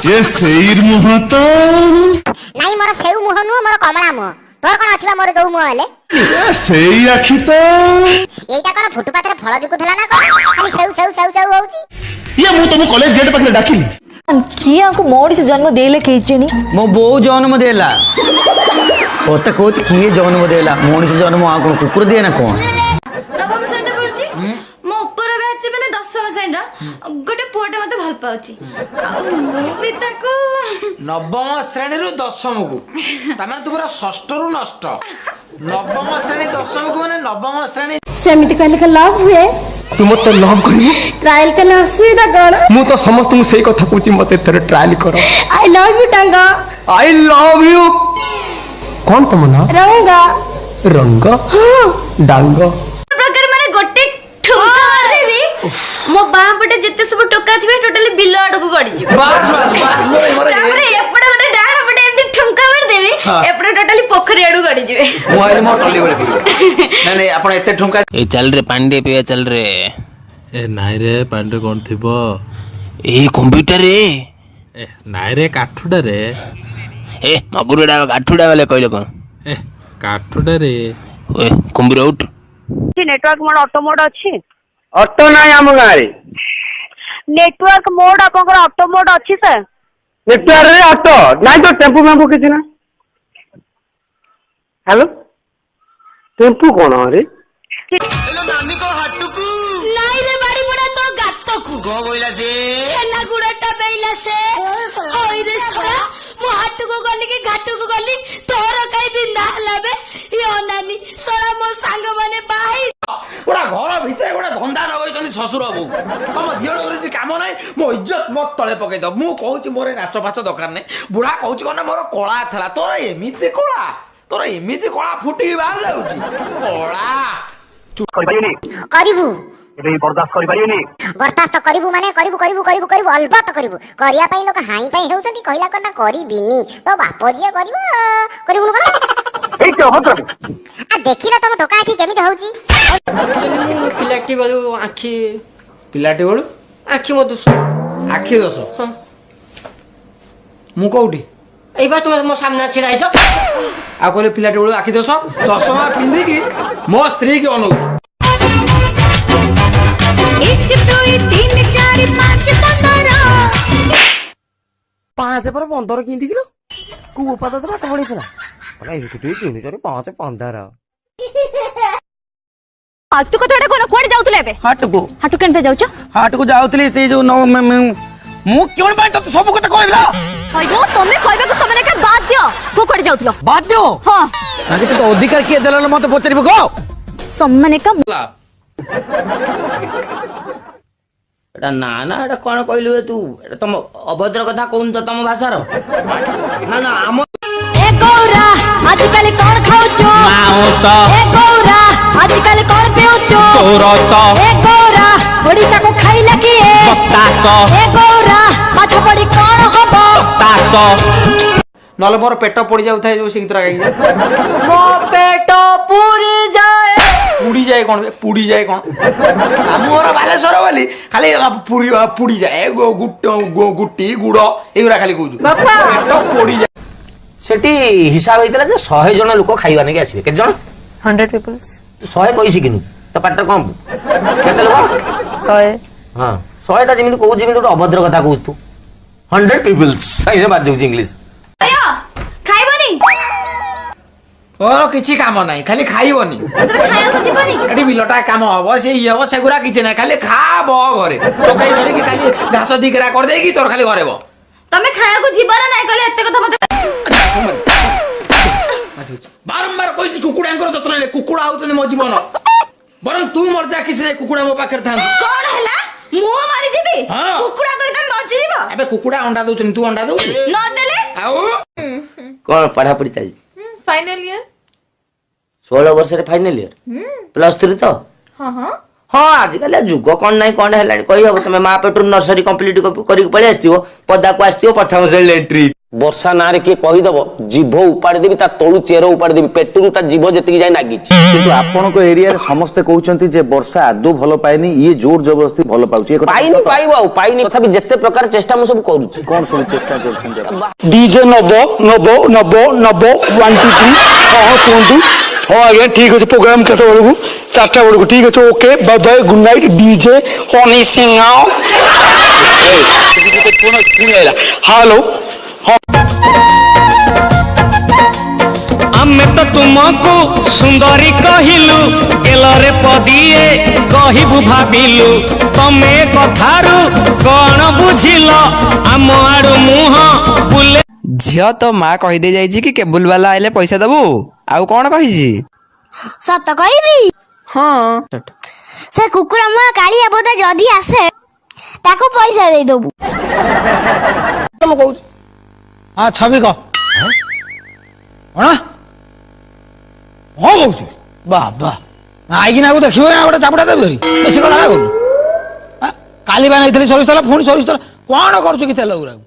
ये सेईर मुह तो नहीं मोर सेउ मुह नु मोर कमला मुह तोर कोन अछि मोर दउ मुह हेले ये सेई आखी तो एटा कोन फुटपाथ रे फळ बिकुथला ना कोन खाली सेउ सेउ सेउ सेउ होउची ये मु तुम कॉलेज गेट पाखरे डाकिली किया को मोड़ी से जन्म देले केचेनी मो बो जन्म देला ओते कोच किए जन्म देला मोड़ी से जन्म आ कोन कुकुर दिए ना कोन नवम श्रेणी पढुची मो ऊपर बैच माने 10व श्रेणी गोटे पुआटे मते भल पाउची मो भी ताको नवम श्रेणी रु 10व को तमे तू पूरा 6ठ रु नष्ट नवम श्रेणी 10व को माने नवम श्रेणी सेमिति कहले का लाभ हुए तू मते लव करियो ट्रायल कले असुविधा कोन मु तो समस्त मु सेही कथा कहूची मते थरे ट्रायल करो आई लव यू टांगा आई लव यू कौन तुम ना रंगा रंग डांग प्रकार माने गोटे ठुमका मारदेबी मो बा पटे जत्ते सब टोका थिबे टोटली बिल आड़ को गडी जी बस बस बस मोर तारे एपडे गोटे डाण पटे एंती ठुमका मारदेबी एपडे टोटली पोखरी आड़ गडी जीवे मोबाइल मो टली गले नहीं नहीं आपण एते ठुमका ए चल रे पांडे पे चल रे ए नाई रे पांडे कोन थिबो ए कंप्यूटर रे ए नाई रे काठुडा रे ए मगुरडा गाठुडा वाले कहले कोन ए काठुडा रे ओए computer out network mode auto mode अछि ऑटो नाही हम गारे नेटवर्क मोड आपनकर ऑटो मोड अछि सर नेटवर्क रे ऑटो नाही तो टेम्पो मेम्पो किछ ना हेलो टेम्पो कोन रे हेलो नानी को हाटुकू नाही रे बाड़ी बडा तो गातकू को बोइला से छेना गुड़ाटा बेइला से होई रे सरा मो हाटू को गली के घाटू को गली तोर काई बिंदा हलाबे यो नानी सरा मो संग माने बाही ओडा घर भितर ओडा धंदा रगैछन ससुर बाबू हम दियण करे काम नै मो इज्जत मत तळे पकै द मु कहूची मोरे नाच फाच दरकार नै बुढा कहूची कोन मोर कोळा थला तोर एमिति कोळा फुटी बाहर जाउची कोळा करिबू एबे बर्दाश्त करि परियोनी बर्दाश्त करिबू माने करिबू अलबत करिबू करिया पई लोक हाई पई हेउचंती कहिला कोना करिबिनी तो बाप जिया करिबू कोन ए तो होत आ देखिला तम टोका ठीक केमिति होउची पिलाटी बळू आखी मो दोष आखी दोष मु कोउठी एई बा तुम मो सामने छिड़ा आइछ आ कोले पिलाटी बळू आखी दोष चश्मा पिंदी की मो स्त्री के अनौ 1 2 3 4 5 15 5 पर 15 किंदी किलो को पता तो बात पड़ी थला अरे 1 2 3 4 5 15 तू कथाटा कोन कोड जाउतले एबे हाटू केन पे जाउछ हाट को जाउतली से जो मु क्यों बाय तो सब कथा कहबिला अयो तमे कहबे को समय के बाद दियो को कोड जाउतलो बात दियो हां आगे तो अधिकार किए देला मते पचरिबो गो सम्माने का एटा ना ना एटा कोन कहलु तू एटा तुम अभद्र कथा कोन तो तुम भाषा रो ना ना हम ए गौरा आजकल कोन खाउछो माउस ए गौरा आजकल कोन पिउछो चोरस ए गौरा ओडिसा को खाइला किए बतास ए गौरा पाठ पढ़ी कोन हबो तास नले मोर पेट पड़ी जाउ थाए जो सिंगतरा गाई मो पेट पूरी जाए पुड़ी जाए कोन मोर बालेश्वर वाली खाली पुड़ी जाए गुट्टी गुड़ एगुरा खाली कहू बापा पेट पड़ी जाए सेठी हिसाब होइतला जे 100 जण लोक खाइबा नै आसीबे के जण 100 पीपल्स 100 कइसी किनु तो पाटर कम केते लोक 100 हां 100 टा जेमिति कहू जेमिति अभद्र कथा कहू तू 100 पीपल्स सही से बात जो इंग्लिश अयो खाइबनी तोर किछि काम नाही खाली खाइबनी तबे खाया को जीवनी एठी बिलटा काम हबो से ई हबो सेगुरा किछि नाही खाली खाबो घरे टोकाई धरि कि खाली घास दिकरा कर दे कि तोर खाली घरे बो तमे खाया को जीवन नाही कहले एते कथा मते बारंबार कहिछि कुकुडांकर जतन ले कुकुडा आउतने मो जीवन बरं तू मर जा किछि नाही कुकुडा मो पाखर थान कोन हला मुंह मारी जेबी कुकुडा तो इतन मर जीवो अबे कुकुडा अंडा दउछन तू अंडा दउछ न देले आउ कोन पढ़ा पढ़ी चल फाइनल ईयर 16 वर्ष रे फाइनल ईयर +3 तो हां हां हां आजकल जुग कोन नाही कोन हेलानी कहि हबो तमे मा पेट्रोल नर्सरी कंप्लीट करी पळे आस्तियो पदा को आस्तियो प्रथम से एंट्री ବର୍ଷା ନାଁରେ କିଏ କହିଦବ ଜିଭ ଉପାଡ଼ି ଦେବି ତା ତଳୁ ଚେର ଉପାଡ଼ି ଦେବି ପେଟରୁ ତା ଜିଭ ଯେତିକି ଯାଇ ନାଗିଛି। କିନ୍ତୁ ଆପଣଙ୍କ ଏରିଆରେ ସମସ୍ତେ କହୁଛନ୍ତି ଯେ ବର୍ଷା ଆଦୌ ଭଲ ପାଏନି, ଇଏ ଜୋର ଜବରଦସ୍ତି ଭଲ ପାଉଛି। ପାଇନି ପାଇବ ଆଉ ପାଇନି, ତଥାପି ଯେତେ ପ୍ରକାର ଚେଷ୍ଟା ମୁଁ ସବୁ କରୁଛି। କଣ ସବୁ ଚେଷ୍ଟା କରୁଛନ୍ତି? डीजे नबो नबो नबो नबो 1 2 3 हाँ कुहतु हाँ आज्ञा ठीक अच्छे प्रोग्राम केत बेलू 4टा बेलू ठीक अच्छे okay bye bye good night DJ Honey Singh hello आमे तो तुमको सुंदरी कहिलु गेलरे पदिए कहिबु भाबिलु तमे कथारु कौन बुझिल आम आड़ू मुह बुले झियो तो माँ कहीदे जाइछि कि केबुल वाला आइले पैसा दबु आउ कौन कहिछि सत कहबी हाँ से कुकुर मुआ कालिया बोदा जदी आसे ताको पैसा दे दबु ମୁଁ କହୁଛି ହଁ ଛବି କହ କଣ ହଁ କହୁଛୁ ବାବା ଆଇକିନାକୁ ଦେଖିବ ନା ଗୋଟେ ଚାପୁଡ଼ା ଦେବି ଧରି ବେଶୀ କଥା କରୁ କାଲି ବା ନେଇଥିଲି ସୋରିଷ ତେଲ ପୁଣି ସୋରିଷ ତେଲ କଣ କରୁଛୁ କି ତେଲ ଗୁଡ଼ାକୁ